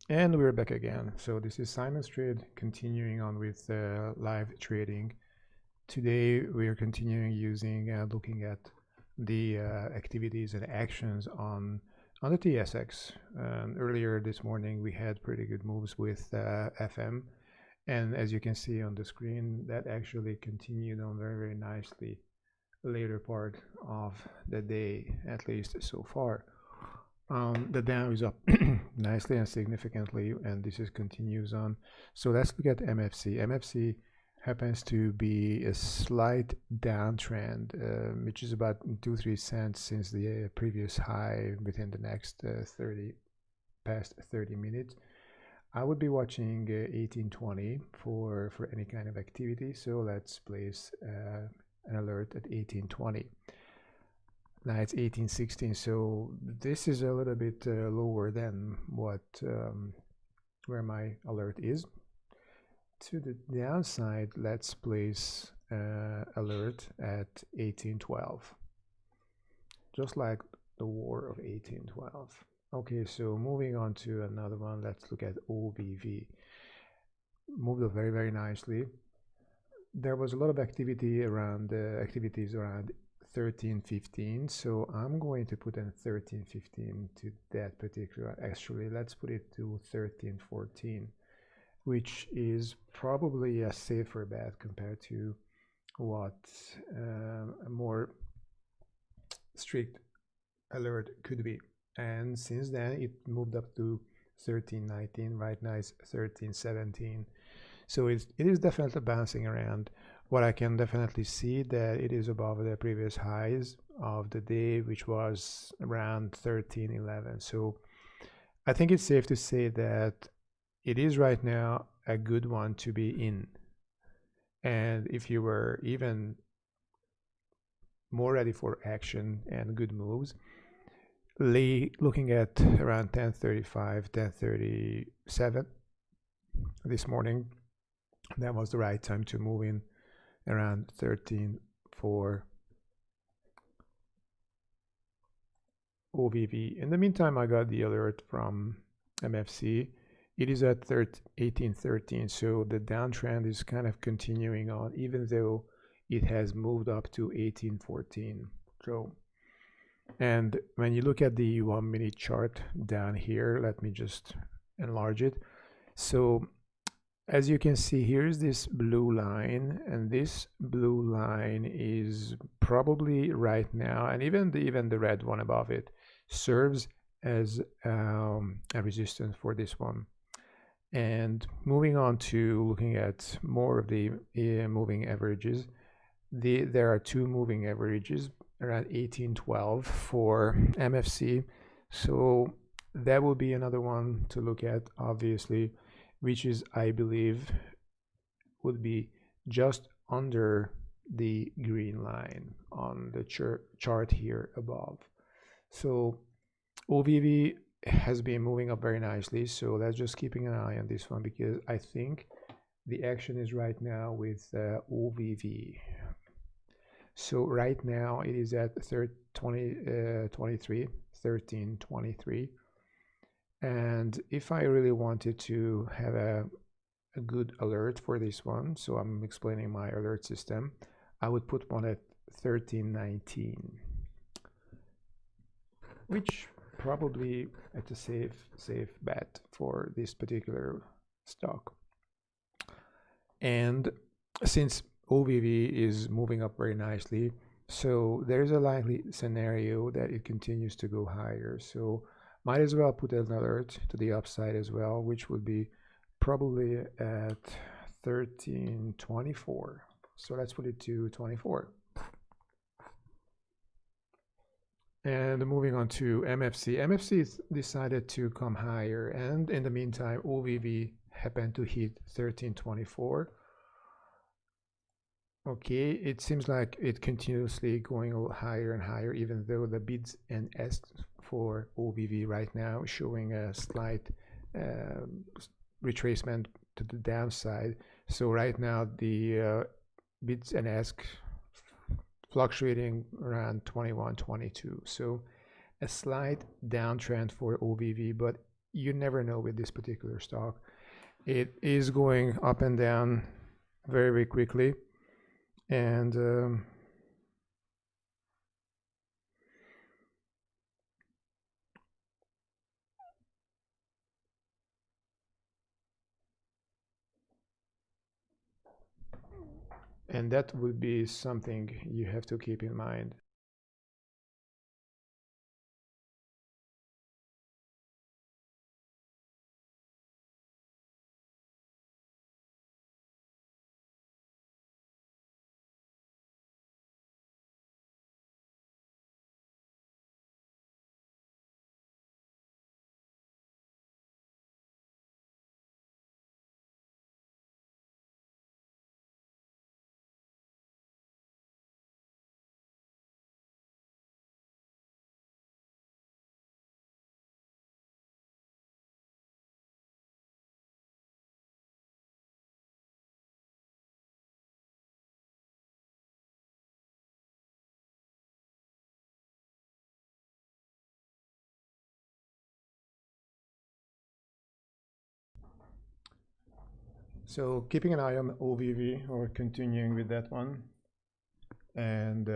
And we're back again. So this is Simon's Trade, continuing on with live trading. Today we are continuing looking at the activities and actions on the TSX. Earlier this morning we had pretty good moves with FM, and as you can see on the screen, that actually continued on very nicely later part of the day, at least so far. The Dow is up nicely and significantly, and this is continues on. So let's look at MFC. MFC happens to be a slight downtrend, which is about 2-3 cents since the previous high within the next past 30 minutes. I would be watching 1820 for any kind of activity. So let's place an alert at 1820. Now it's 1816, so this is a little bit lower than what where my alert is. To the downside, let's place alert at 1812, just like the War of 1812. Okay, so moving on to another one, let's look at OVV. Moved up very nicely. There was a lot of activity around activities around 1315, so I'm going to put in 1315 to that particular. Actually, let's put it to 1314, which is probably a safer bet compared to what a more strict alert could be. And since then it moved up to 1319. Right now it's 1317, so it is definitely bouncing around. What I can definitely see that it is above the previous highs of the day, which was around 1311. So I think it's safe to say that it is right now a good one to be in. And if you were even more ready for action and good moves, looking at around 1035, 1037 this morning, that was the right time to move in around 13.4 OVV. In the meantime, I got the alert from MFC. It is at 1813, so the downtrend is kind of continuing on, even though it has moved up to 1814. So, and when you look at the 1 minute chart down here, let me just enlarge it. So as you can see, here's this blue line, and this blue line is probably right now, and even the red one above it serves as a resistance for this one. And moving on to looking at more of the moving averages, there are two moving averages around 1812 for MFC, so that will be another one to look at, obviously, which is, I believe, would be just under the green line on the chart here above. So OVV has been moving up very nicely, so let's just keeping an eye on this one, because I think the action is right now with OVV. So right now it is at 1323. And if I really wanted to have a good alert for this one, so I'm explaining my alert system, I would put one at 1319, which probably at a safe bet for this particular stock. And since OVV is moving up very nicely, so there's a likely scenario that it continues to go higher. So might as well put an alert to the upside as well, which would be probably at 1324. So let's put it to 24. And moving on to MFC. MFC decided to come higher, and in the meantime, OVV happened to hit 1324. Okay, it seems like it continuously going higher and higher, even though the bids and asks for OVV right now showing a slight retracement to the downside. So right now the bids and asks fluctuating around 21, 22. So a slight downtrend for OVV, but you never know with this particular stock. It is going up and down very, very quickly, and that would be something you have to keep in mind. So keeping an eye on OVV, or continuing with that one. And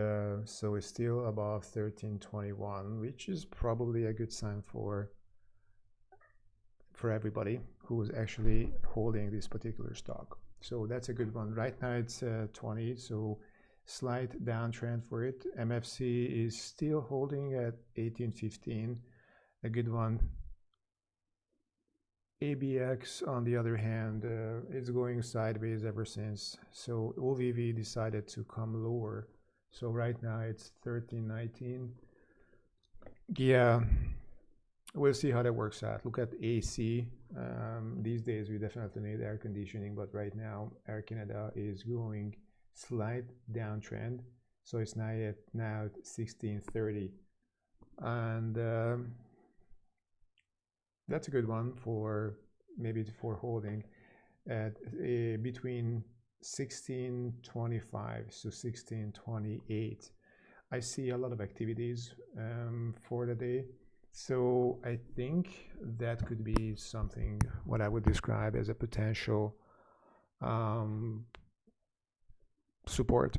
so it's still above 1321, which is probably a good sign for everybody who is actually holding this particular stock. So that's a good one. Right now it's 20, so slight downtrend for it. MFC is still holding at 1815, a good one. ABX, on the other hand, is going sideways ever since. So OVV decided to come lower. So right now it's 1319. Yeah, we'll see how that works out. Look at AC. These days we definitely need air conditioning, but right now Air Canada is going slight downtrend. So it's now at 1630. And that's a good one for maybe for holding at between 1625 to 1628. I see a lot of activities for the day, so I think that could be something what I would describe as a potential support.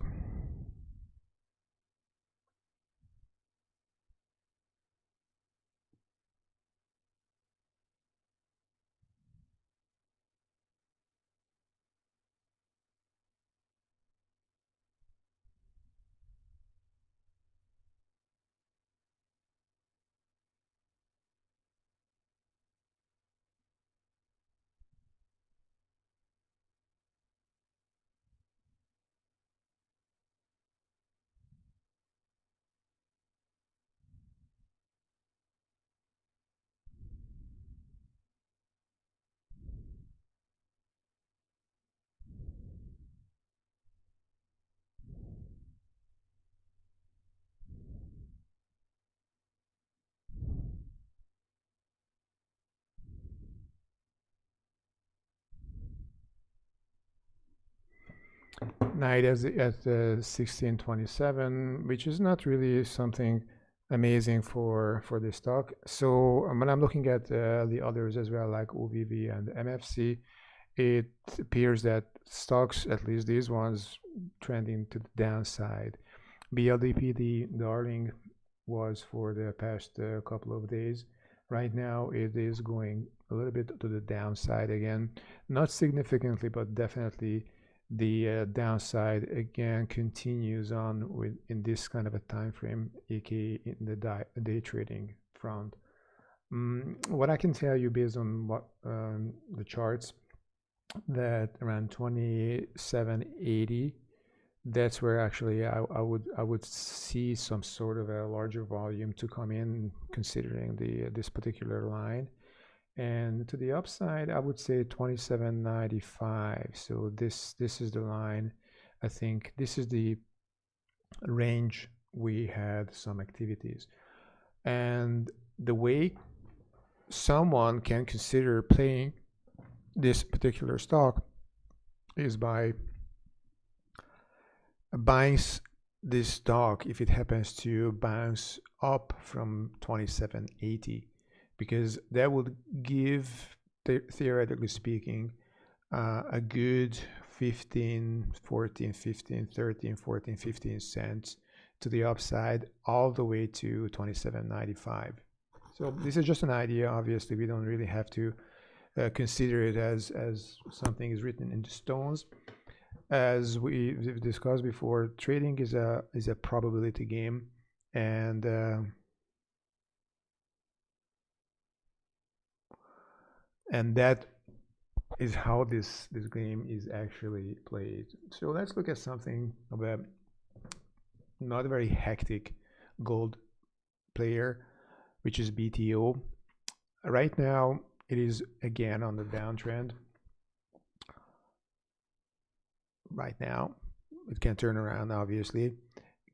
Night at 1627, which is not really something amazing for this stock. So when I'm looking at the others as well, like OVV and MFC, it appears that stocks, at least these ones, trending to the downside. BLDP, the darling, was for the past couple of days. Right now it is going a little bit to the downside again, not significantly, but definitely the downside again continues on with in this kind of a time frame, aka in the day trading front. What I can tell you based on what the charts, that around 2780, that's where actually I would see some sort of a larger volume to come in, considering this particular line. And to the upside, I would say 27.95. So this is the line. I think this is the range we had some activities. And the way someone can consider playing this particular stock is by buying this stock if it happens to bounce up from 2780. because that would give, theoretically speaking, a good 15, 14, 15, 13, 14, 15 cents to the upside, all the way to 27.95. So this is just an idea. Obviously, we don't really have to consider it as something is written into stones. As we've discussed before, trading is a probability game, and that is how this game is actually played. So let's look at something of a not very hectic gold player, which is BTO. Right now, it is again on the downtrend. Right now, it can turn around, obviously.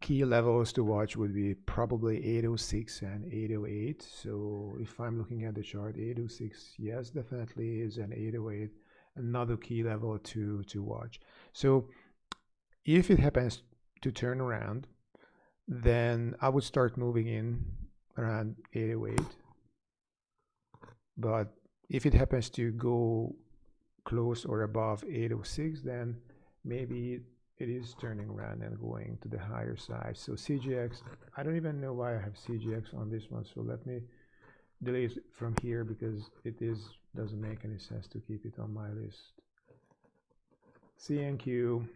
Key levels to watch would be probably 806 and 808. So if I'm looking at the chart, 806, yes, definitely is, an 808, another key level to watch. So if it happens to turn around, then I would start moving in around 808. But if it happens to go close or above 806, then maybe it is turning around and going to the higher side. So CGX, I don't even know why I have CGX on this one. So let me delete it from here, because it doesn't make any sense to keep it on my list. CNQ,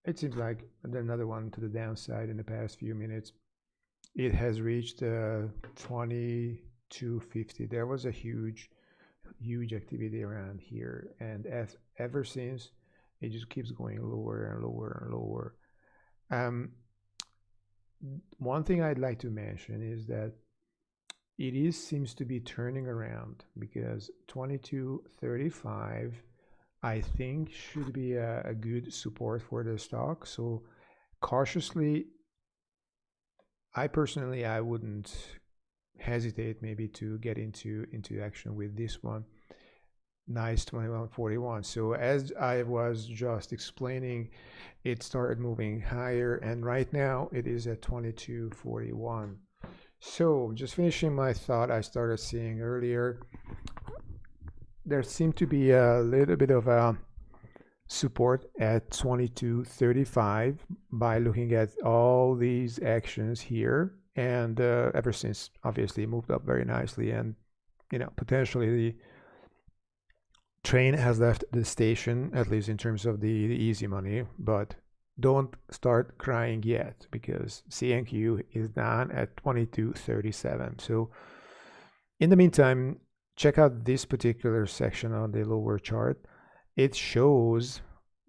it seems like another one to the downside in the past few minutes. It has reached 2250. There was a huge activity around here, and ever since, it just keeps going lower and lower and lower. One thing I'd like to mention is that it seems to be turning around, because 2235, I think, should be a good support for the stock. So cautiously, I personally, I wouldn't hesitate maybe to get into action with this one. Nice 2141. So as I was just explaining, it started moving higher, and right now it is at 2241. So just finishing my thought I started seeing earlier, there seemed to be a little bit of a support at 2235 by looking at all these actions here, and ever since, obviously, moved up very nicely, and potentially the train has left the station, at least in terms of the easy money. But don't start crying yet, because CNQ is down at 2237. So in the meantime, check out this particular section on the lower chart. It shows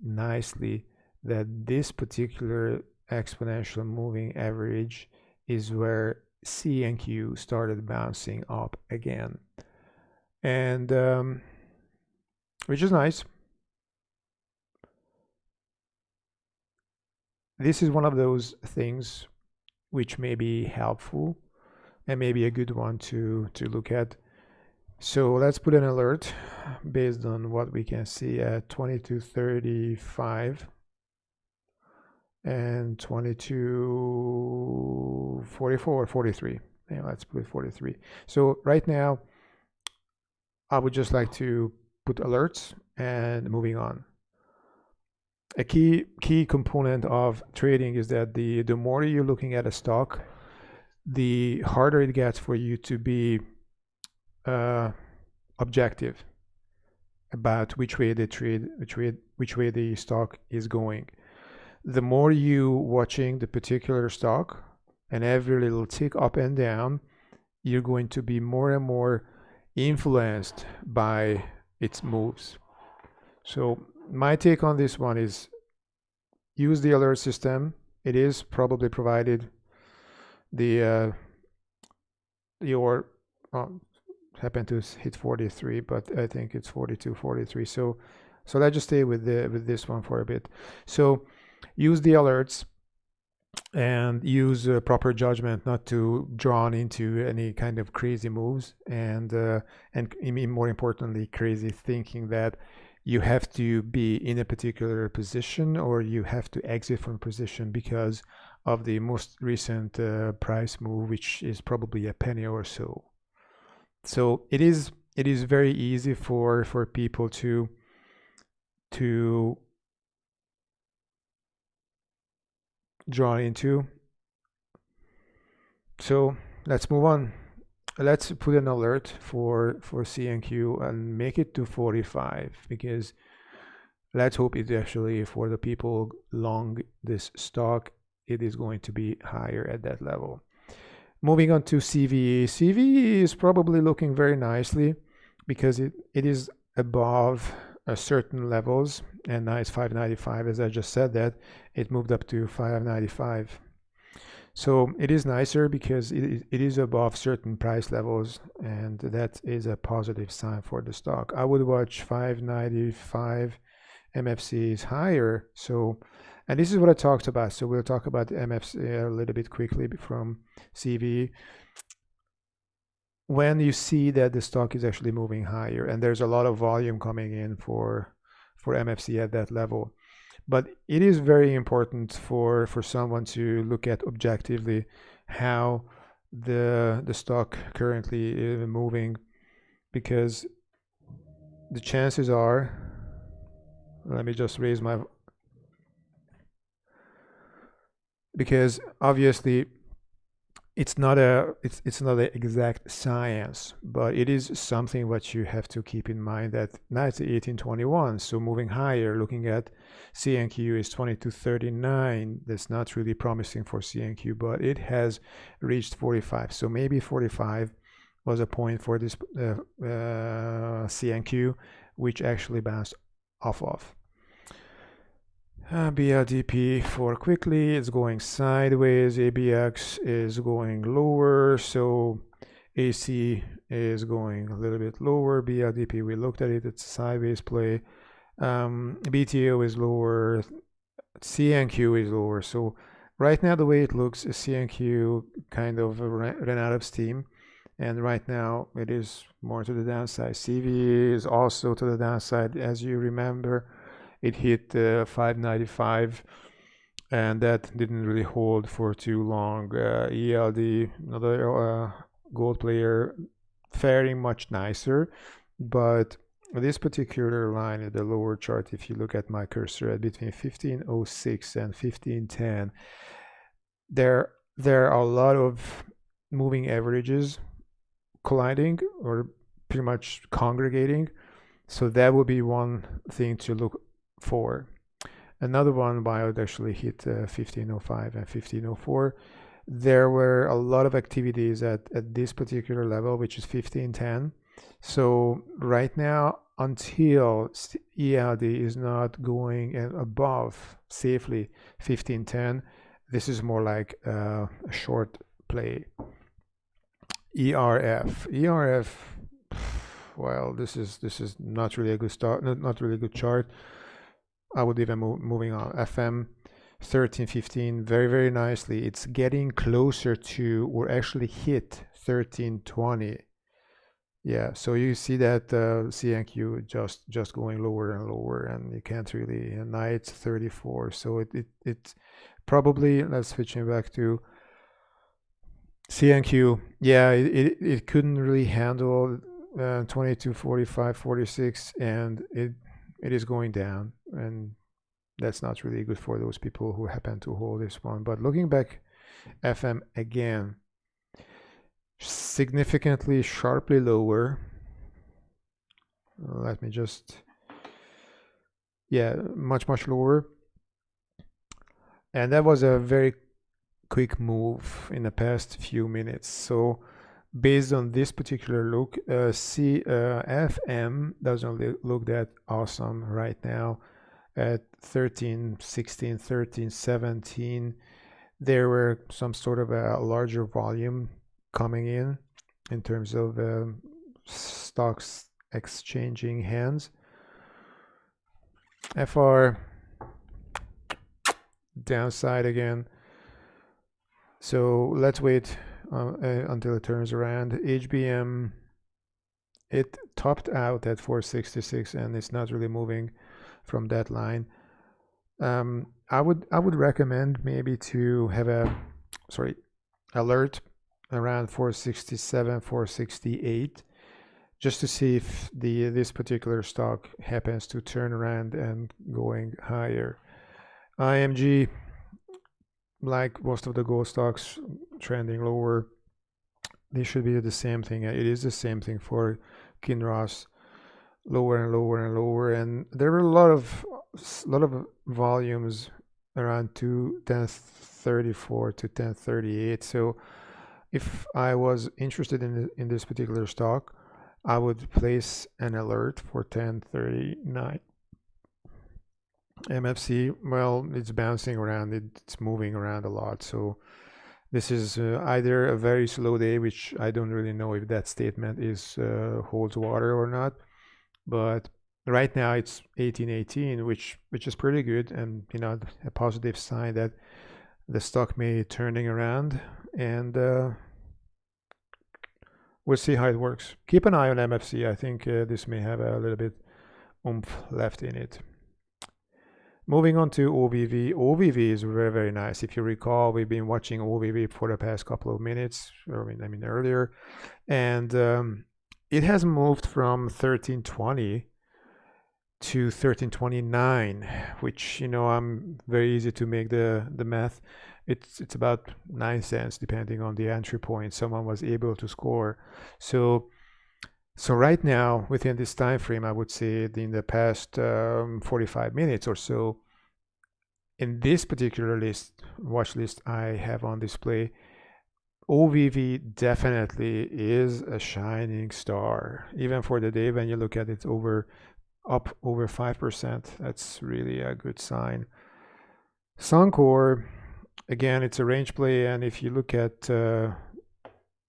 nicely that this particular exponential moving average is where CNQ started bouncing up again, and which is nice. This is one of those things which may be helpful and maybe a good one to look at. So let's put an alert based on what we can see at 2235 and 2244, 43. Yeah, let's put 43. So right now, I would just like to put alerts and moving on. A key component of trading is that the more you're looking at a stock, the harder it gets for you to be objective about which way they trade, which way the stock is going. The more you watching the particular stock and every little tick up and down, you're going to be more and more influenced by its moves. So my take on this one is use the alert system. It is probably provided the your happened to hit 43, but I think it's 42, 43. So let's just stay with this one for a bit. So use the alerts and use proper judgment not to drawn into any kind of crazy moves, and more importantly, crazy thinking that you have to be in a particular position or you have to exit from position because of the most recent price move, which is probably a penny or so. So it is very easy for people to draw into. So let's move on. Let's put an alert for CNQ and make it to 45, because let's hope it actually, for the people long this stock, it is going to be higher at that level. Moving on to CVE. CVE is probably looking very nicely because it is above certain levels, and now it's 595. As I just said, that it moved up to 595. So it is nicer because it is above certain price levels, and that is a positive sign for the stock. I would watch 595. MFC is higher. So, and this is what I talked about. So we'll talk about MFC a little bit quickly from CV. When you see that the stock is actually moving higher and there's a lot of volume coming in for MFC at that level, but it is very important for someone to look at objectively how the stock currently is moving, because the chances are, let me just raise my, because obviously it's not an exact science, but it is something what you have to keep in mind, that now it's 1821, so moving higher, looking at CNQ is 2239. That's not really promising for CNQ, but it has reached 45. So maybe 45 was a point for this CNQ, which actually bounced off of. BLDP for quickly, it's going sideways. ABX is going lower, so AC is going a little bit lower. BLDP, we looked at it, it's a sideways play. BTO is lower, CNQ is lower. So right now the way it looks, CNQ kind of ran out of steam, and right now it is more to the downside. CV is also to the downside. As you remember, it hit 595, and that didn't really hold for too long. ELD, another gold player, faring much nicer, but this particular line in the lower chart, if you look at my cursor at between 1506 and 1510, there are a lot of moving averages colliding or pretty much congregating. So that would be one thing to look for. Another one, Biot actually hit 1505 and 1504. There were a lot of activities at this particular level, which is 1510. So right now, until ELD is not going above safely 1510, this is more like a short play. ERF, well, this is not really a good start, not really a good chart. I would even moving on. FM 1315, very, very nicely. It's getting closer to, or actually hit 1320. Yeah, so you see that CNQ just going lower and lower, and you can't really, and now it's 34. So it probably, let's switching back to CNQ. Yeah, it couldn't really handle 22, 45, 46, and it is going down, and that's not really good for those people who happen to hold this one. But looking back, FM again, significantly, sharply lower. Let me just, yeah, much lower. And that was a very quick move in the past few minutes. So based on this particular look, FM doesn't look that awesome right now. At 1316, 1317, there were some sort of a larger volume coming in terms of stocks exchanging hands. FR downside again. So let's wait until it turns around. HBM, it topped out at 466, and it's not really moving from that line. I would recommend maybe to have a alert around 467, 468, just to see if this particular stock happens to turn around and going higher. IMG, like most of the gold stocks, trending lower. This should be the same thing. It is the same thing for Kinross, lower and lower and lower. And there were a lot of volumes around 1034 to 1038. So if I was interested in this particular stock, I would place an alert for 1039. MFC, well, it's bouncing around, it's moving around a lot. So this is either a very slow day, which I don't really know if that statement is holds water or not. But right now it's 1818, which is pretty good, and a positive sign that the stock may be turning around, and we'll see how it works. Keep an eye on MFC. I think this may have a little bit oomph left in it. Moving on to OVV. OVV is very, very nice. If you recall, we've been watching OVV for the past couple of minutes, earlier, and it has moved from 1320 to 1329, which I'm very easy to make the math. It's about 9 cents depending on the entry point someone was able to score. So right now, within this time frame, I would say in the past 45 minutes or so, in this particular watch list I have on display, OVV definitely is a shining star. Even for the day, when you look at it up over 5%, that's really a good sign. Suncor, again, it's a range play, and if you look at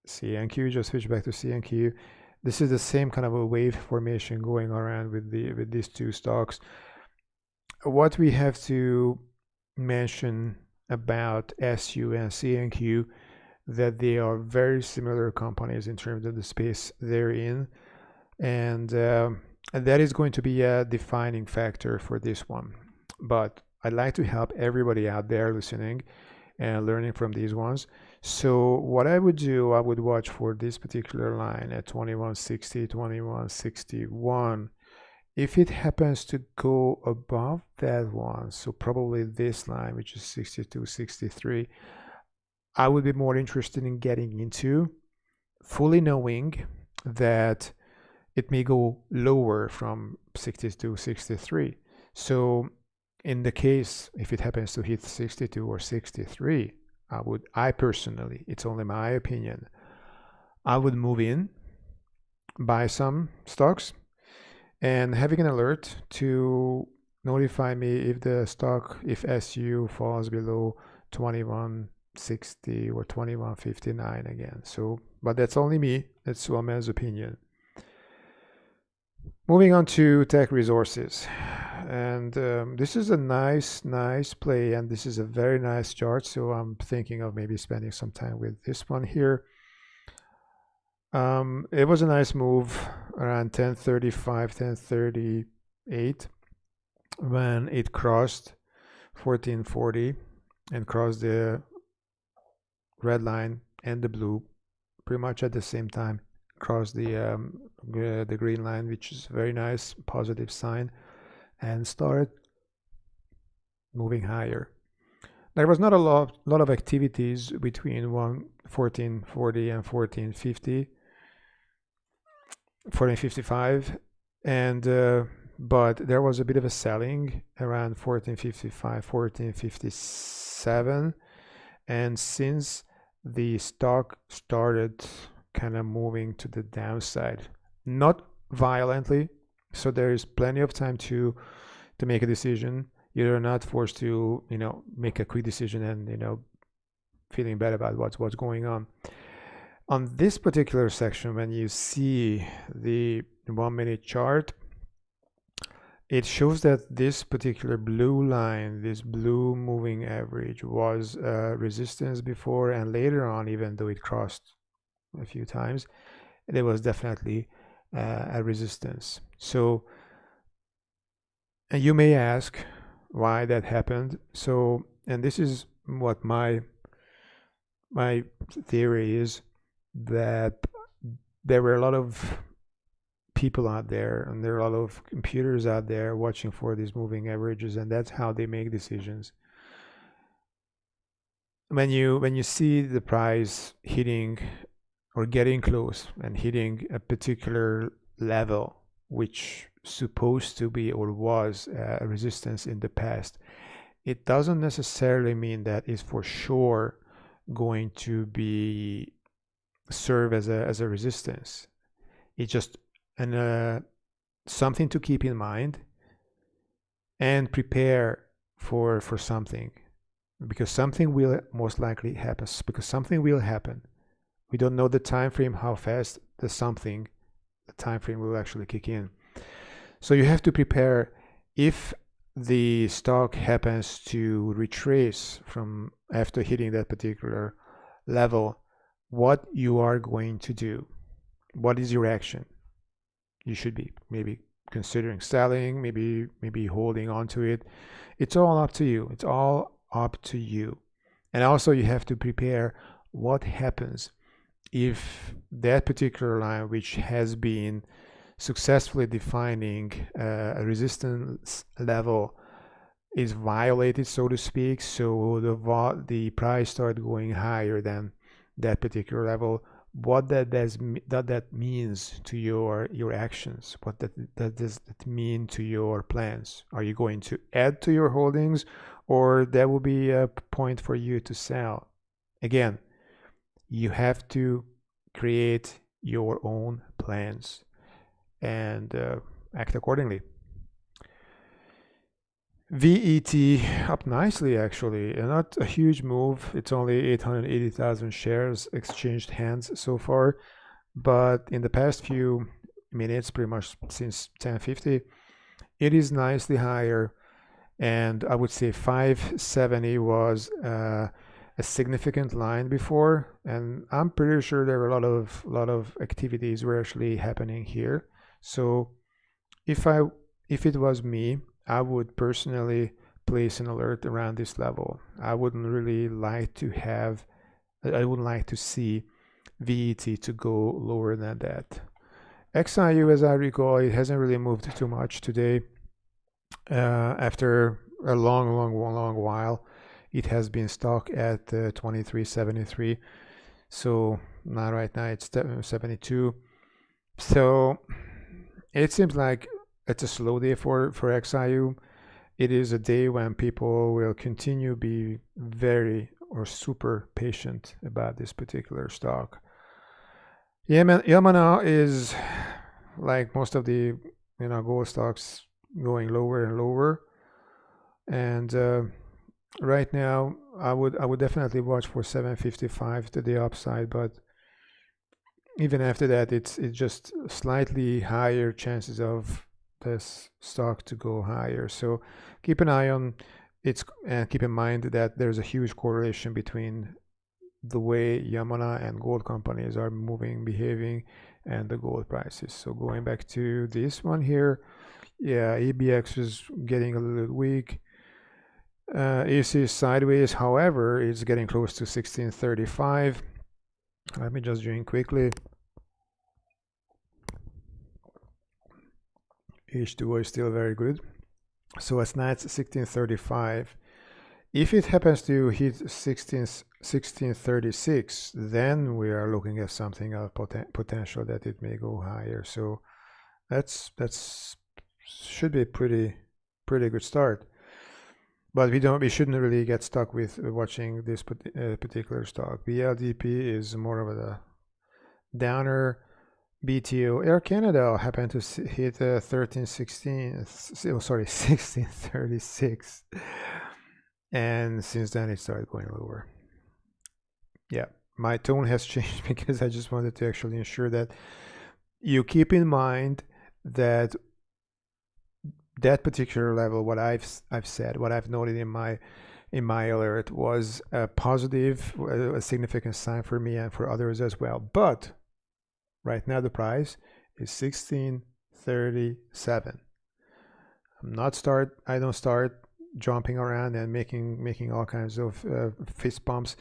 CNQ, just switch back to CNQ. This is the same kind of a wave formation going around with these two stocks. What we have to mention about SU and CNQ, that they are very similar companies in terms of the space they're in, and that is going to be a defining factor for this one. But I'd like to help everybody out there listening and learning from these ones. So what I would do, I would watch for this particular line at 2160, 2161. If it happens to go above that one, so probably this line, which is 62.63, I would be more interested in getting into, fully knowing that it may go lower from 62.63. So in the case, if it happens to hit 62 or 63, I personally, it's only my opinion, I would move in, buy some stocks, and having an alert to notify me if the stock, if SU falls below 2160 or 2159 again. So, but that's only me. That's Suamel's opinion. Moving on to Teck Resources, and this is a nice play, and this is a very nice chart. So I'm thinking of maybe spending some time with this one here. It was a nice move around 1035, 1038 when it crossed 1440 and crossed the red line and the blue pretty much at the same time, crossed the green line, which is a very nice positive sign, and started moving higher. There was not a lot of activities between 1440 and 1455, and but there was a bit of a selling around 1455, 1457, and since the stock started kind of moving to the downside, not violently, so there is plenty of time to make a decision. You're not forced to make a quick decision and feeling bad about what's going on. On this particular section, when you see the 1 minute chart, it shows that this particular blue line, this blue moving average, was resistance before, and later on, even though it crossed a few times, there was definitely a resistance. So you may ask, why that happened. So, and this is what my theory is, that there were a lot of people out there and there are a lot of computers out there watching for these moving averages, and that's how they make decisions. When you see the price hitting or getting close and hitting a particular level which supposed to be or was a resistance in the past, it doesn't necessarily mean that it's for sure going to be serve as a resistance. It's just something to keep in mind and prepare for something, because something will most likely happen. Because something will happen. We don't know the time frame, how fast the time frame will actually kick in. So you have to prepare. If the stock happens to retrace from after hitting that particular level, what you are going to do, what is your action? You should be maybe considering selling, maybe holding on to it. It's all up to you. It's all up to you. And also you have to prepare what happens if that particular line, which has been successfully defining a resistance level, is violated, so to speak. So the price started going higher than that particular level. What that means to your actions? What does that mean to your plans? Are you going to add to your holdings, or that will be a point for you to sell? Again, you have to create your own plans and act accordingly. VET up nicely, actually, not a huge move. It's only 880,000 shares exchanged hands so far, but in the past few minutes, pretty much since 10:50, it is nicely higher. And I would say 570 was a significant line before, and I'm pretty sure there were a lot of activities were actually happening here. So if it was me, I would personally place an alert around this level. I wouldn't like to see VET to go lower than that. XIU, as I recall, it hasn't really moved too much today. After a long while, it has been stuck at 23.73. So now right now it's 72. So it seems like it's a slow day for XIU. It is a day when people will continue be very or super patient about this particular stock. Yamana is, like most of the gold stocks, going lower and lower. And right now, I would definitely watch for 755 to the upside, but even after that, it's just slightly higher chances of this stock to go higher. So keep an eye on it, and keep in mind that there's a huge correlation between the way Yamana and gold companies are behaving, and the gold prices. So going back to this one here, yeah, ABX is getting a little bit weak. AC is sideways, however, it's getting close to 1635. Let me just drink quickly. H2O is still very good. So as nights 1635. If it happens to hit 1636, then we are looking at something of potential that it may go higher. So that's should be a pretty good start. But we shouldn't really get stuck with watching this particular stock. BLDP is more of a downer. BTO Air Canada happened to hit 1636, and since then it started going lower. Yeah, my tone has changed because I just wanted to actually ensure that you keep in mind that particular level, what I've said, what I've noted in my alert, was a positive, a significant sign for me and for others as well. But right now the price is 1637. I don't start jumping around and making all kinds of fist bumps,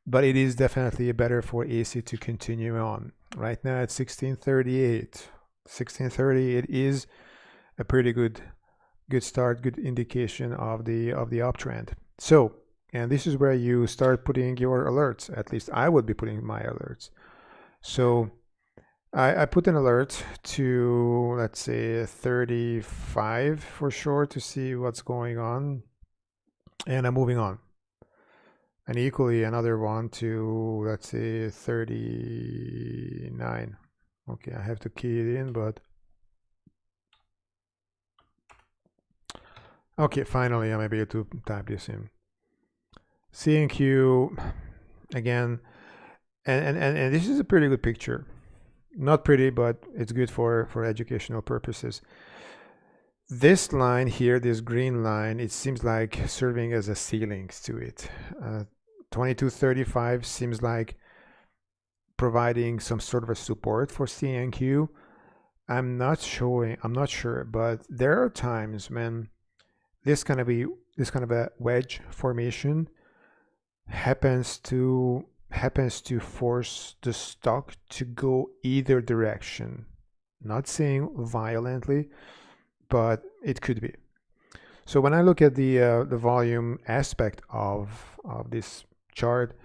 but it is definitely better for AC to continue on. Right now at 1638, 1630, it is a pretty good start, good indication of the uptrend. So, and this is where you start putting your alerts. At least I would be putting my alerts. So I put an alert to, let's say, 35 for sure, to see what's going on, and I'm moving on. And equally another one to, let's say, 39. Okay, I have to key it in, but okay, finally I'm able to type this in. CNQ again, and this is a pretty good picture. Not pretty, but it's good for educational purposes. This line here, this green line, it seems like serving as a ceiling to it. 2235 seems like providing some sort of a support for CNQ. I'm not sure, but there are times when this kind of a wedge formation happens to force the stock to go either direction. Not saying violently, but it could be. So when I look at the volume aspect of this chart,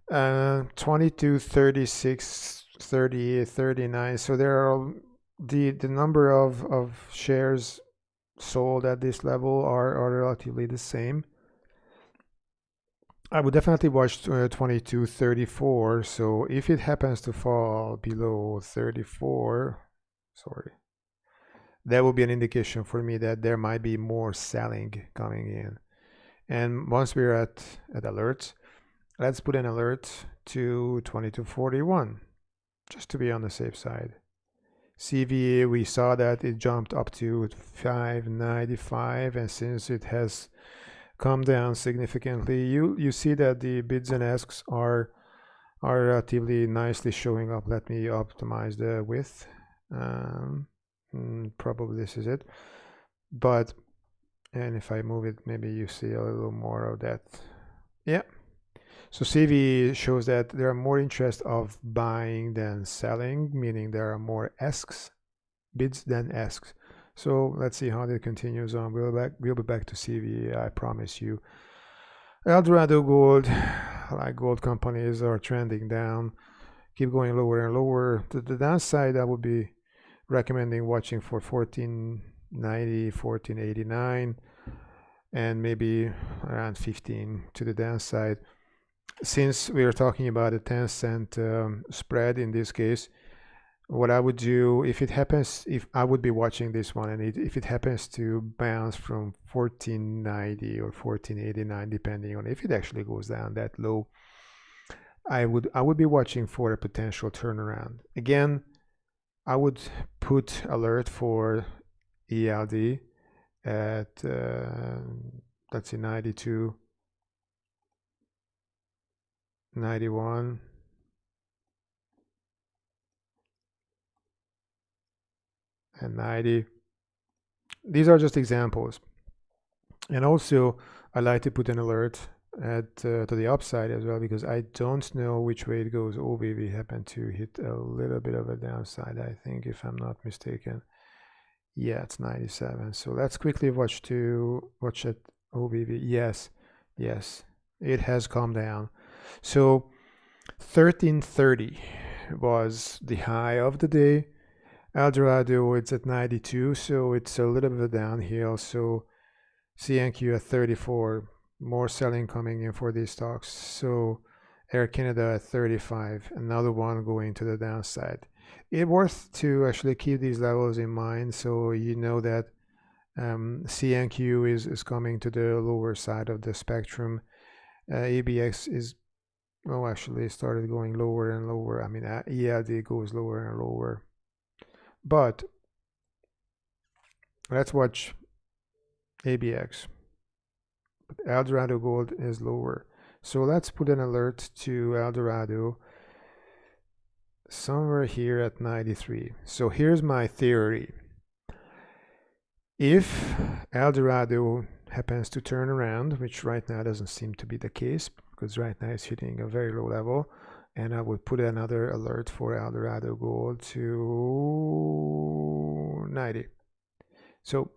22, 36, 38, 39. So there are the number of shares sold at this level are relatively the same. I would definitely watch 22, 34. So if it happens to fall below 34, sorry, that will be an indication for me that there might be more selling coming in. And once we're at alerts, let's put an alert to 2241, just to be on the safe side. CVA, we saw that it jumped up to 595, and since it has come down significantly, you see that the bids and asks are relatively nicely showing up. Let me optimize the width. Probably this is it, but and if I move it, maybe you see a little more of that. Yeah. So CV shows that there are more interest of buying than selling, meaning there are more asks, bids than asks. So let's see how that continues on. We'll be back to CV, I promise you. Eldorado Gold, like gold companies, are trending down, keep going lower and lower. The downside, I would be recommending watching for 1490, 1489, and maybe around 15 to the downside. Since we are talking about a 10-cent spread in this case, what I would do, if I would be watching this one, and if it happens to bounce from 1490 or 1489, depending on if it actually goes down that low, I would be watching for a potential turnaround. Again, I would put alert for ELD at let's see, 92, 91, and 90. These are just examples. And also I like to put an alert at to the upside as well, because I don't know which way it goes. OVV happened to hit a little bit of a downside, I think, if I'm not mistaken. Yeah, it's 97. So let's quickly watch at OVV. Yes, it has come down. So 1330 was the high of the day. Eldorado, it's at 92, so it's a little bit of a downhill. So CNQ at 34, more selling coming in for these stocks. So Air Canada at 35, another one going to the downside. It's worth to actually keep these levels in mind, so you know that CNQ is coming to the lower side of the spectrum. ABX is, oh, actually started going lower and lower. I mean, ELD goes lower and lower. But let's watch ABX. But Eldorado Gold is lower. So let's put an alert to Eldorado somewhere here at 93. So here's my theory. If Eldorado happens to turn around, which right now doesn't seem to be the case because right now it's hitting a very low level, and I would put another alert for Eldorado Gold to 90. So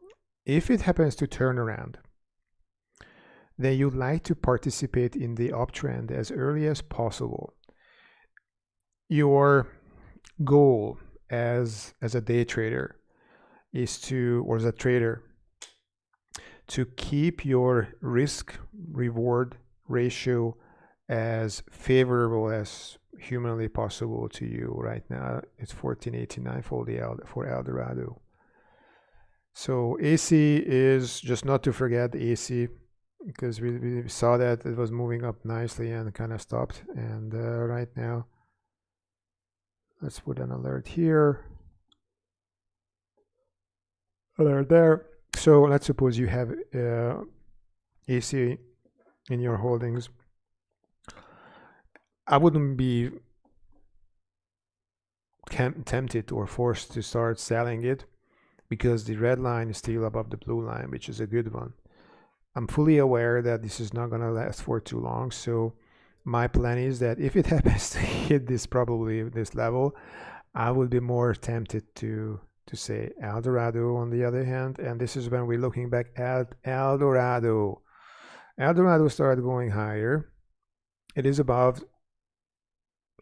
if it happens to turn around, then you'd like to participate in the uptrend as early as possible. Your goal as a day trader is to, or as a trader, to keep your risk reward ratio as favorable as humanly possible to you. Right now it's 1489 for Eldorado. So AC is just not to forget AC, because we saw that it was moving up nicely and kind of stopped. And right now, let's put an alert here, alert there. So let's suppose you have AC in your holdings. I wouldn't be tempted or forced to start selling it because the red line is still above the blue line, which is a good one. I'm fully aware that this is not going to last for too long, so my plan is that if it happens to hit this, probably this level, I would be more tempted to say Eldorado on the other hand. And this is when we're looking back at Eldorado. Eldorado started going higher. It is above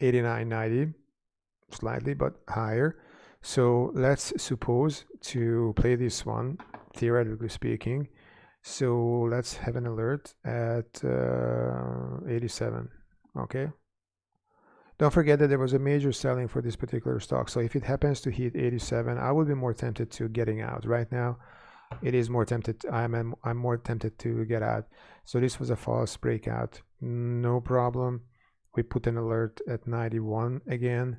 89.90, slightly, but higher. So let's suppose to play this one, theoretically speaking. So let's have an alert at 87. Okay. Don't forget that there was a major selling for this particular stock. So if it happens to hit 87, I would be more tempted to getting out. Right now, it is more tempted. I'm more tempted to get out. So this was a false breakout. No problem. We put an alert at 91 again,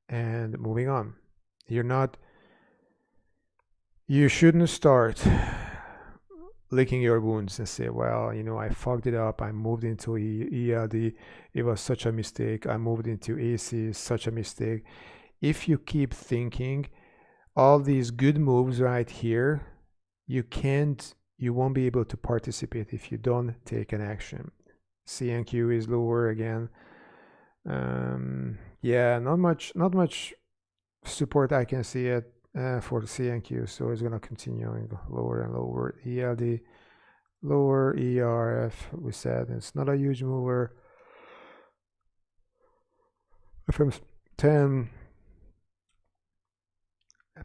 and moving on. You shouldn't start licking your wounds and say, well, I fucked it up. I moved into ELD. It was such a mistake. I moved into AC. Such a mistake. If you keep thinking all these good moves right here, you won't be able to participate if you don't take an action. CNQ is lower again. Yeah, not much support I can see it for CNQ, so it's gonna continue lower and lower. ELD lower, ERF, we said it's not a huge mover. FM10,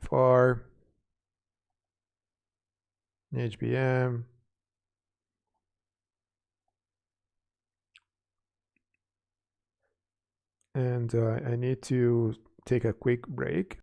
FR, HBM, and I need to take a quick break.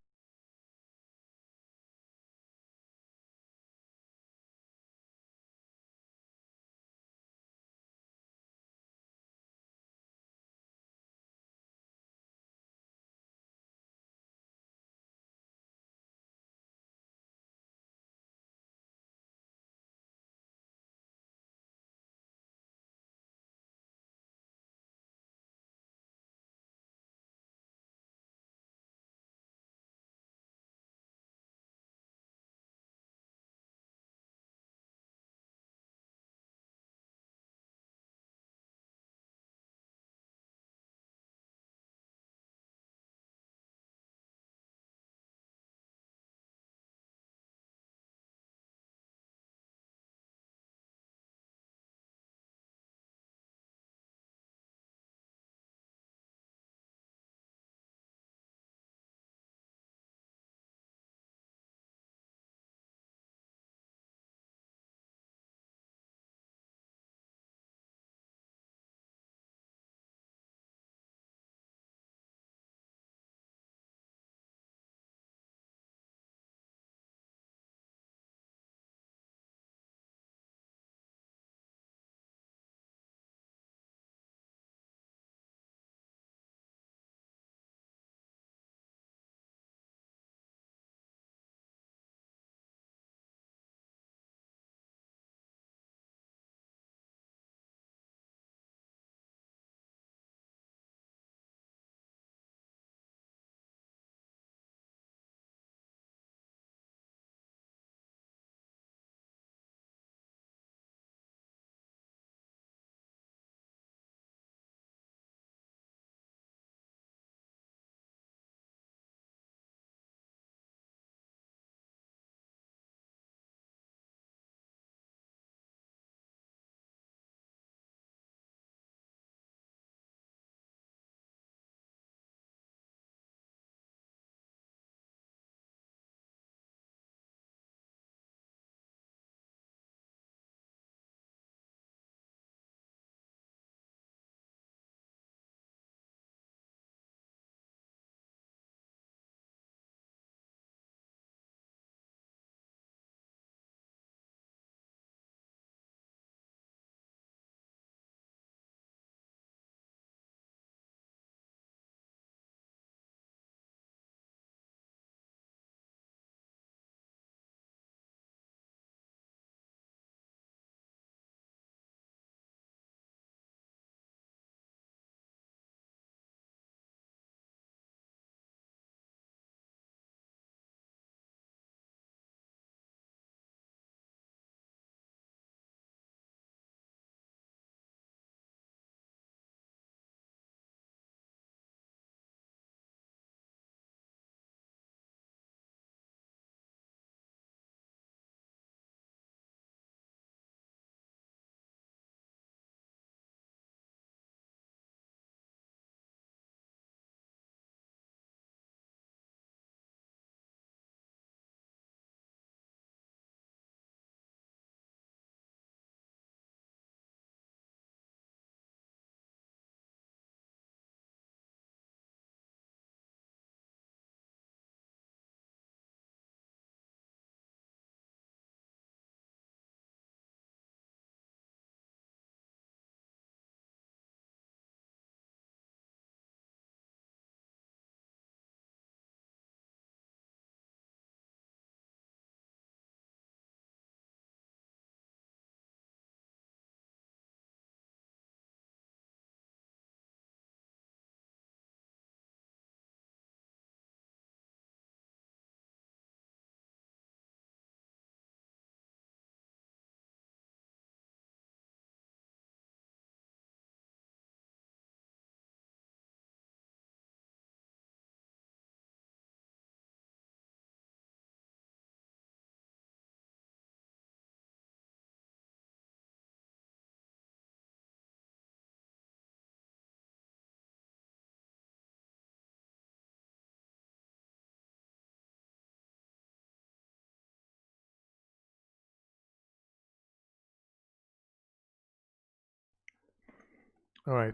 All right.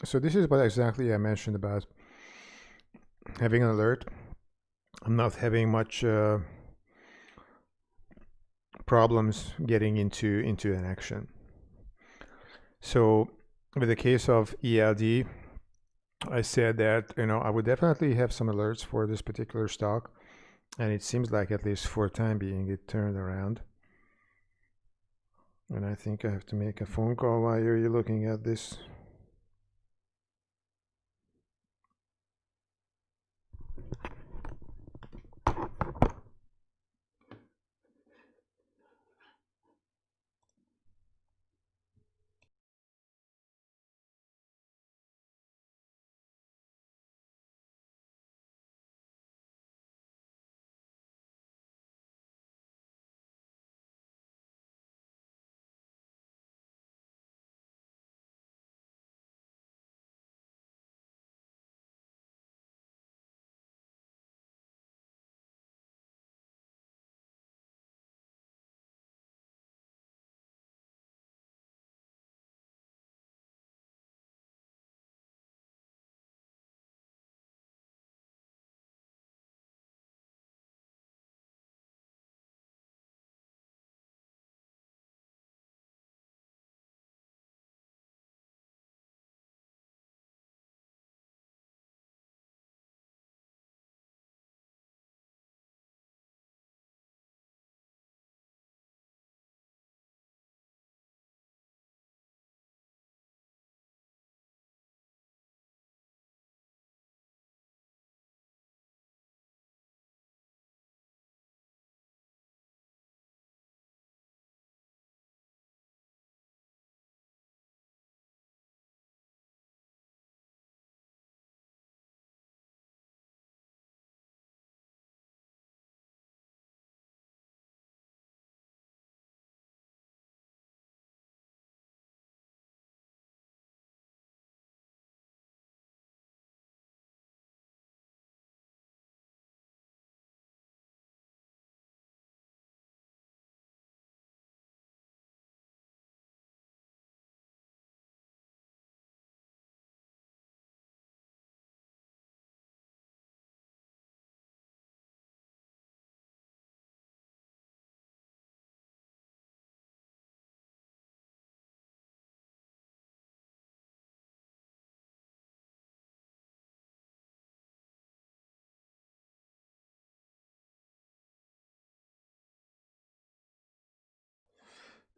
So this is what exactly I mentioned about having an alert. I'm not having much problems getting into an action. So with the case of ELD, I said that I would definitely have some alerts for this particular stock, and it seems like at least for time being it turned around. And I think I have to make a phone call while you're looking at this.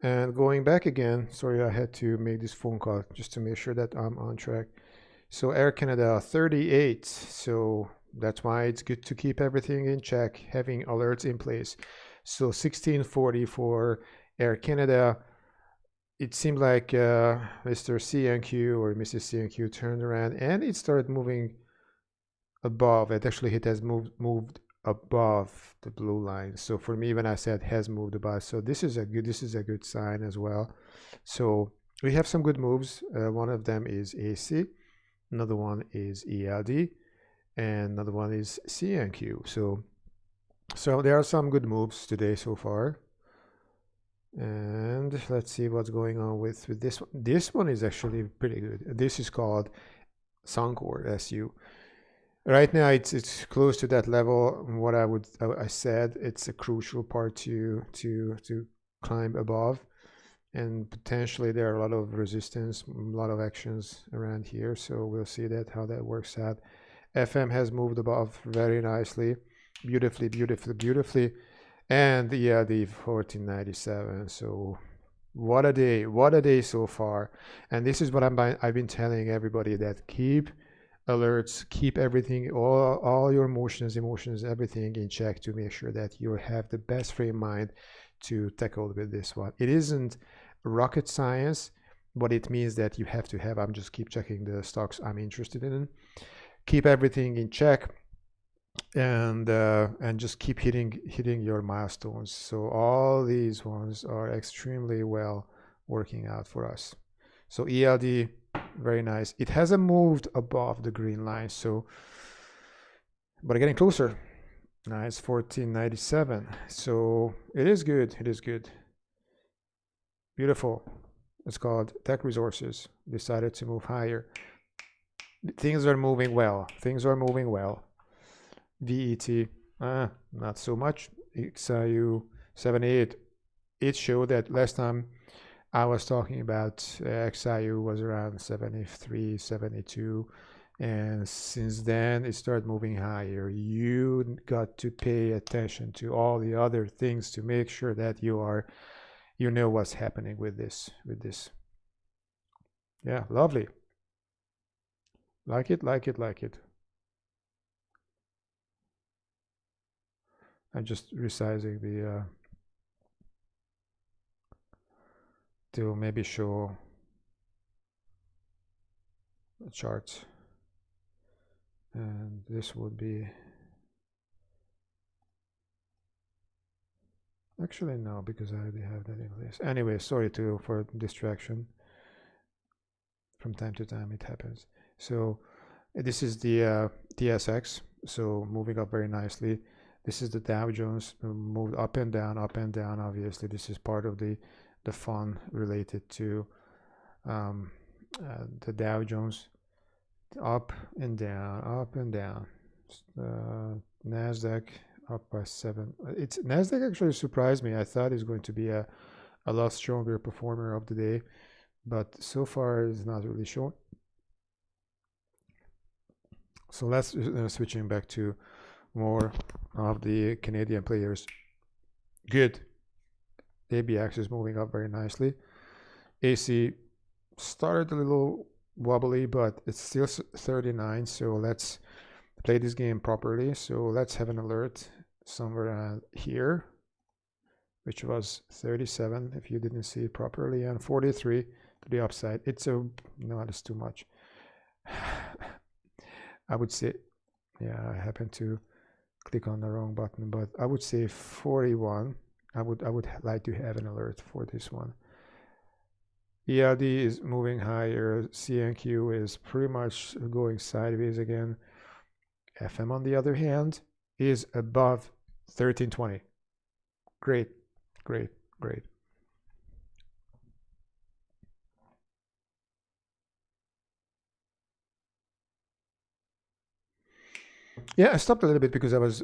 And going back again, sorry, I had to make this phone call just to make sure that I'm on track. So Air Canada 38. So that's why it's good to keep everything in check, having alerts in place. So 1640 for Air Canada. It seemed like Mr. CNQ or Mrs. CNQ turned around and it started moving above. It has moved above the blue line. So for me, when I said has moved above, so this is a good sign as well. So we have some good moves. One of them is AC, another one is ELD, and another one is CNQ. So there are some good moves today so far. And let's see what's going on with this one. This one is actually pretty good. This is called Suncor SU. Right now, it's close to that level. What I said, it's a crucial part to climb above, and potentially there are a lot of resistance, a lot of actions around here. So we'll see that how that works out. FM has moved above very nicely, beautifully, and yeah, the 1497. So what a day so far. And this is what I've been telling everybody, that keep alerts, keep everything, all your emotions, everything in check to make sure that you have the best frame mind to tackle with this one. It isn't rocket science, but it means that you have to have, I'm just keep checking the stocks I'm interested in, keep everything in check, and just keep hitting your milestones. So all these ones are extremely well working out for us. So ELD, very nice. It hasn't moved above the green line, so but getting closer. Nice, 1497. So it is good. Beautiful. it's called Tech Resources, decided to move higher. Things are moving well. Things are moving well. VET, not so much. XIU 78. It showed that last time I was talking about XIU was around 73, 72. And since then, it started moving higher. You got to pay attention to all the other things to make sure that you know what's happening with this. Yeah, lovely. Like it, like it, like it. I'm just resizing the to maybe show the charts. And this would be, actually no, because I already have that in place. Anyway, sorry for distraction. From time to time it happens. So this is the TSX, so moving up very nicely. This is the Dow Jones, moved up and down, obviously. This is part of the fun related to the Dow Jones. Up and down. Nasdaq up by 7. Nasdaq actually surprised me. I thought it's going to be a lot stronger performer of the day, but so far it's not really shown. So let's switching back to more of the Canadian players. Good. ABX is moving up very nicely. AC started a little wobbly, but it's still 39, so let's play this game properly. So let's have an alert somewhere around here, which was 37 if you didn't see it properly, and 43 to the upside. No, that's too much. I would say, yeah, I happened to click on the wrong button, but I would say 41. I would like to have an alert for this one. ELD is moving higher. CNQ is pretty much going sideways again. FM, on the other hand, is above 1320. Great. Yeah, I stopped a little bit because I was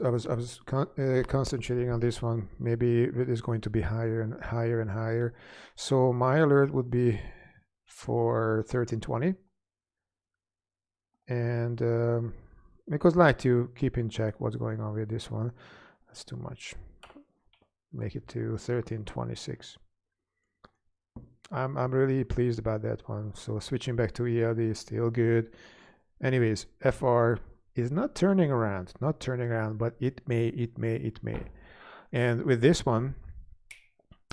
concentrating on this one. Maybe it is going to be higher and higher and higher. So my alert would be for 1320, and because I like to keep in check what's going on with this one. That's too much. Make it to 1326. I'm really pleased about that one. So switching back to ELD is still good. Anyways, FR is not turning around, but it may. And with this one,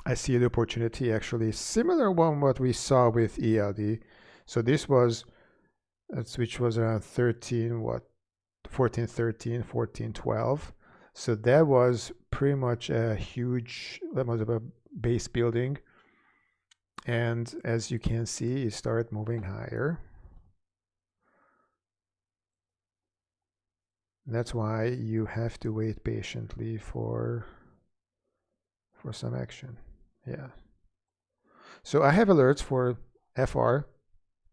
I see the opportunity actually similar one what we saw with ELD. So this was, which was around 14, 13, 14, 12. So that was pretty much that was a base building. And as you can see, it started moving higher. That's why you have to wait patiently for some action. Yeah. So I have alerts for FR,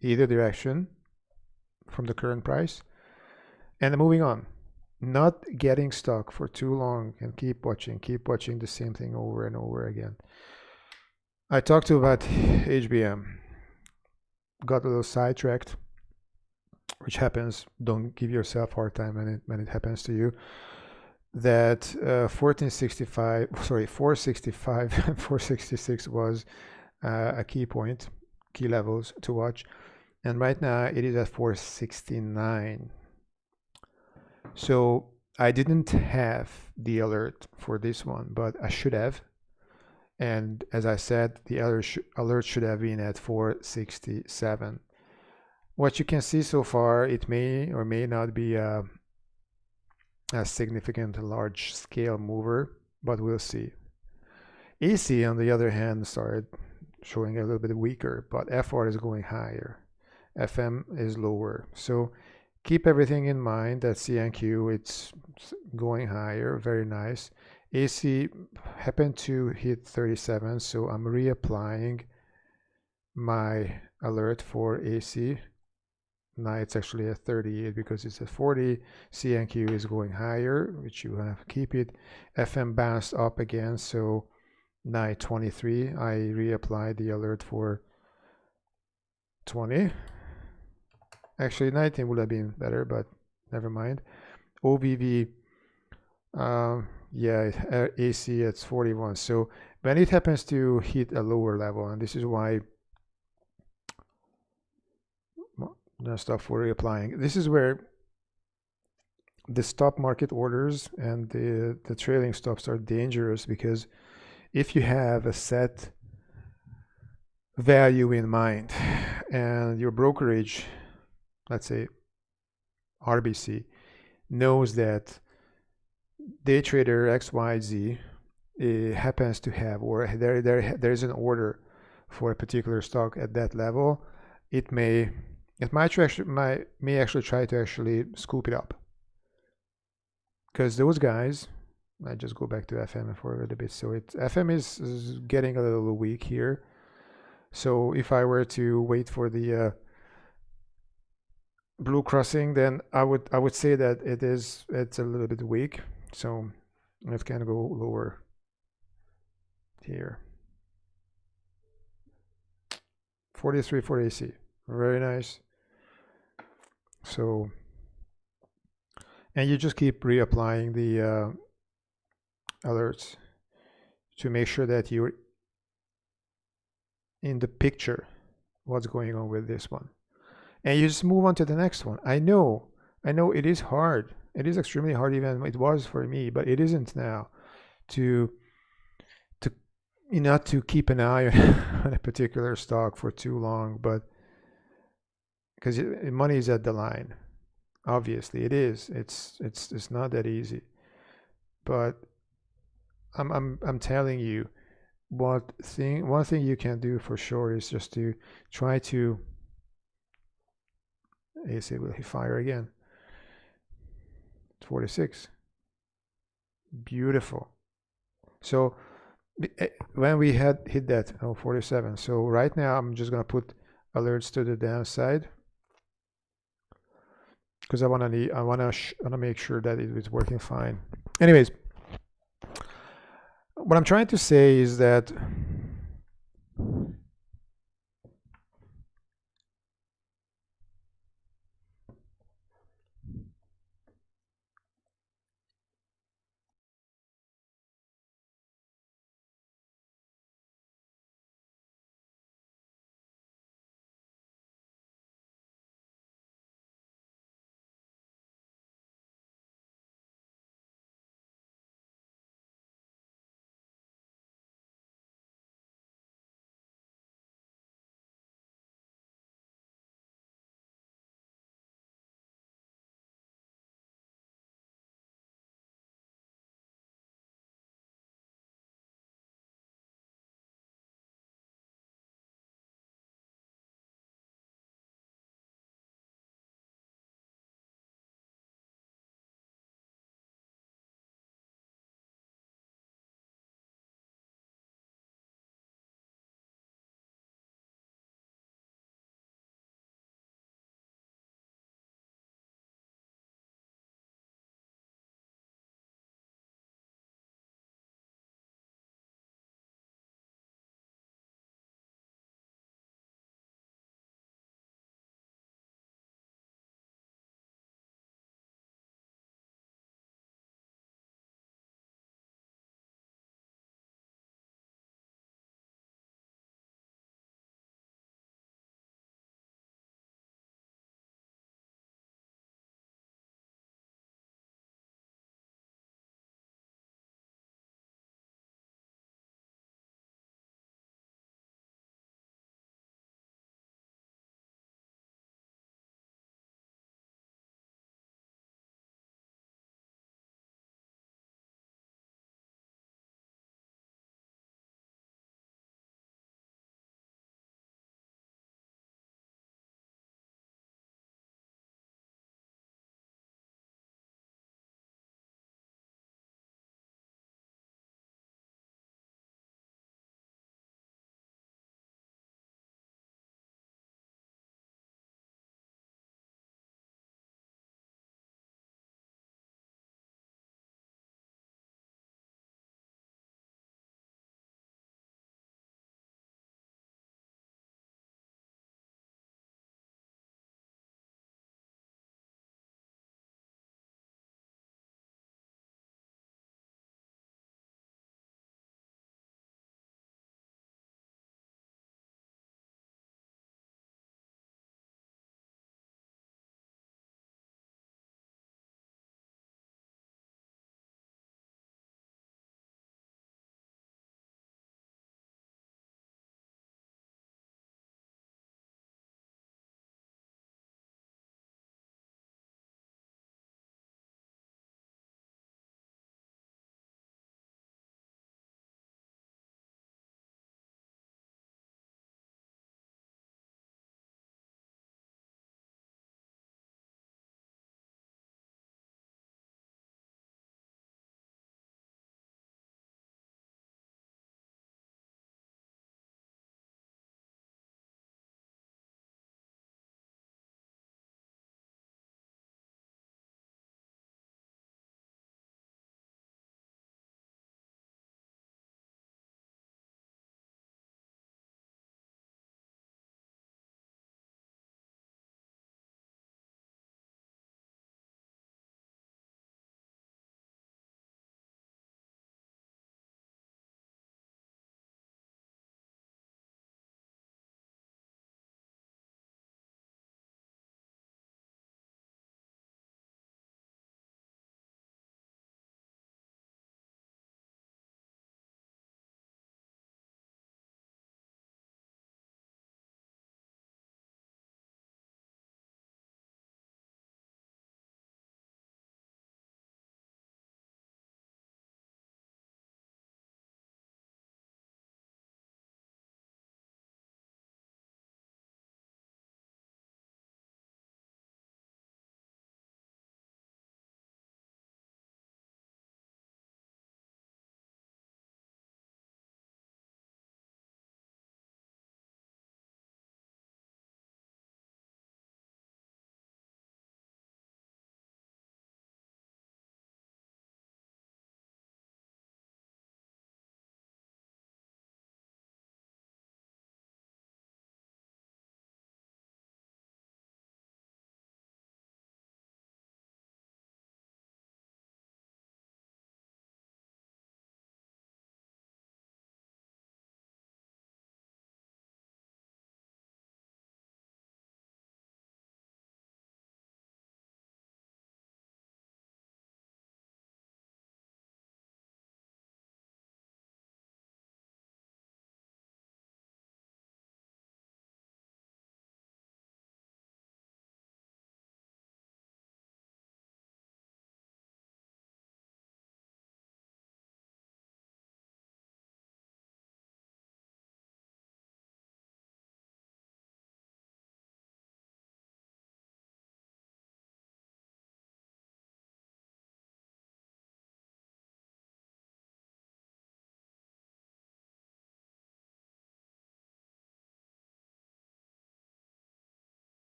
either direction from the current price. And moving on. Not getting stuck for too long and keep watching the same thing over and over again. I talked to about HBM. Got a little sidetracked, which happens. Don't give yourself a hard time when it happens to you. That 465 and 466 was a key point, key levels to watch. And right now it is at 469. So I didn't have the alert for this one, but I should have. And as I said, the alert should have been at 467. What you can see so far, it may or may not be a significant large scale mover, but we'll see. AC, on the other hand, started showing a little bit weaker, but FR is going higher. FM is lower. So keep everything in mind that CNQ, it's going higher, very nice. AC happened to hit 37, so I'm reapplying my alert for AC. Now it's actually at 38 because it's at 40. CNQ is going higher, which you have to keep it. FM bounced up again, so now at 23. I reapplied the alert for 20. Actually, 19 would have been better, but never mind. OBV, yeah, AC it's 41. So when it happens to hit a lower level, and this is why no stuff for reapplying. This is where the stop market orders and the trailing stops are dangerous, because if you have a set value in mind and your brokerage, let's say RBC, knows that day trader XYZ happens to have, or there's an order for a particular stock at that level, it may actually try to actually scoop it up, because those guys, I just go back to FM for a little bit. So FM is getting a little weak here. So if I were to wait for the blue crossing, then I would say that it's a little bit weak. So it can go lower here. 43 for AC, very nice. So, and you just keep reapplying the alerts to make sure that you're in the picture what's going on with this one, and you just move on to the next one. I know it is hard. It is extremely hard. Even it was for me, but it isn't now to not to keep an eye on a particular stock for too long, but because money is at the line. Obviously it is. It's not that easy, but I'm telling you, one thing you can do for sure is just to try to AC. Will he fire again? 46. Beautiful. So when we had hit that 47, so right now I'm just gonna put alerts to the downside, because I wanna make sure that it is working fine. Anyways, what I'm trying to say is that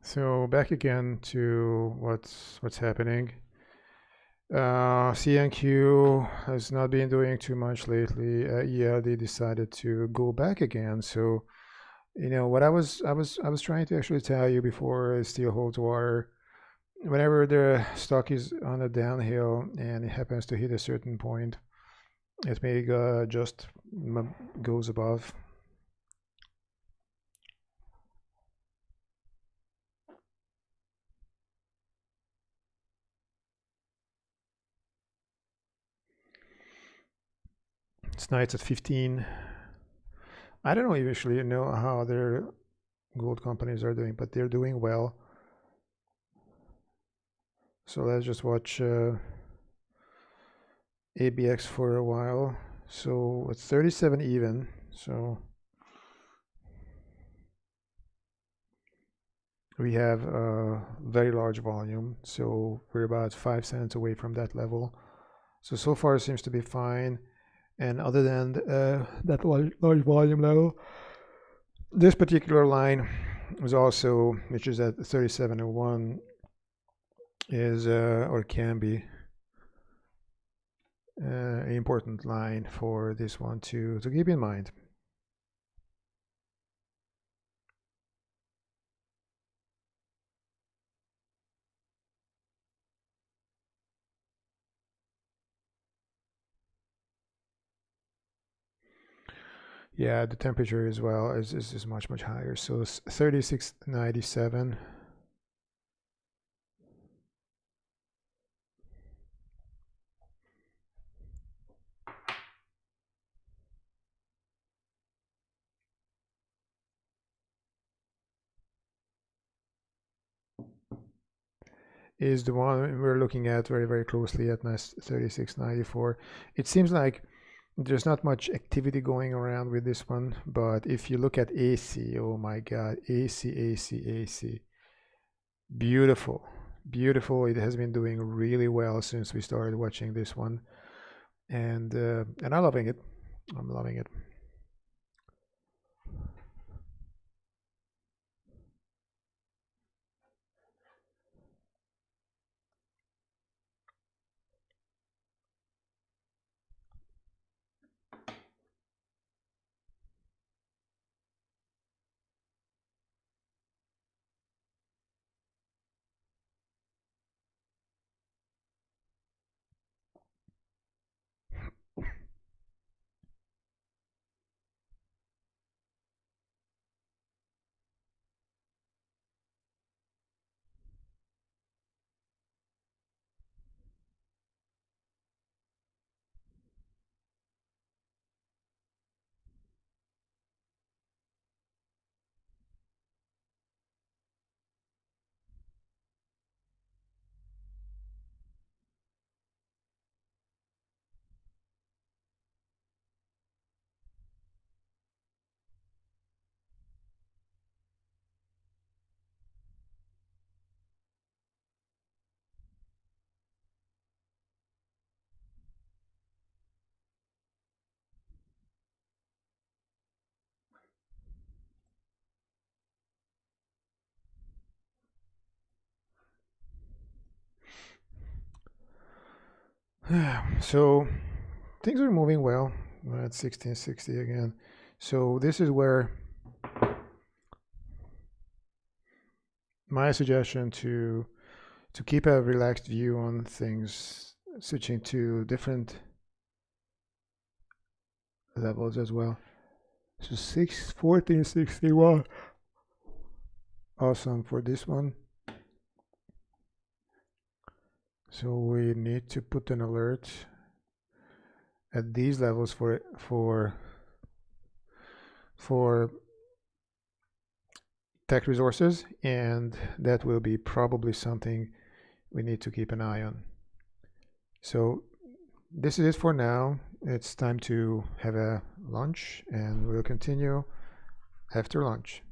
So back again to what's happening. CNQ has not been doing too much lately. ELD decided to go back again. So what I was trying to actually tell you before it still holds water. Whenever the stock is on a downhill and it happens to hit a certain point, it may just goes above. It's now it's at 15. I don't know usually know how other gold companies are doing, but they're doing well. So let's just watch ABX for a while. So it's 37 even. So we have a very large volume. So we're about 5 cents away from that level. So far it seems to be fine. And other than that large volume level, this particular line is also, which is at 37.01, is or can be an important line for this one to keep in mind. Yeah, the temperature as well is much higher. So it's 36.97. Is the one we're looking at very closely at 36.94. It seems like there's not much activity going around with this one, but if you look at AC, oh my god, AC, beautiful. It has been doing really well since we started watching this one, and I'm loving it. I'm loving it. So things are moving well. We're at 1660 again. So this is where my suggestion to keep a relaxed view on things, switching to different levels as well. So 1461. Awesome for this one. So we need to put an alert at these levels for Teck Resources, and that will be probably something we need to keep an eye on. So this is it for now. It's time to have a lunch, and we'll continue after lunch.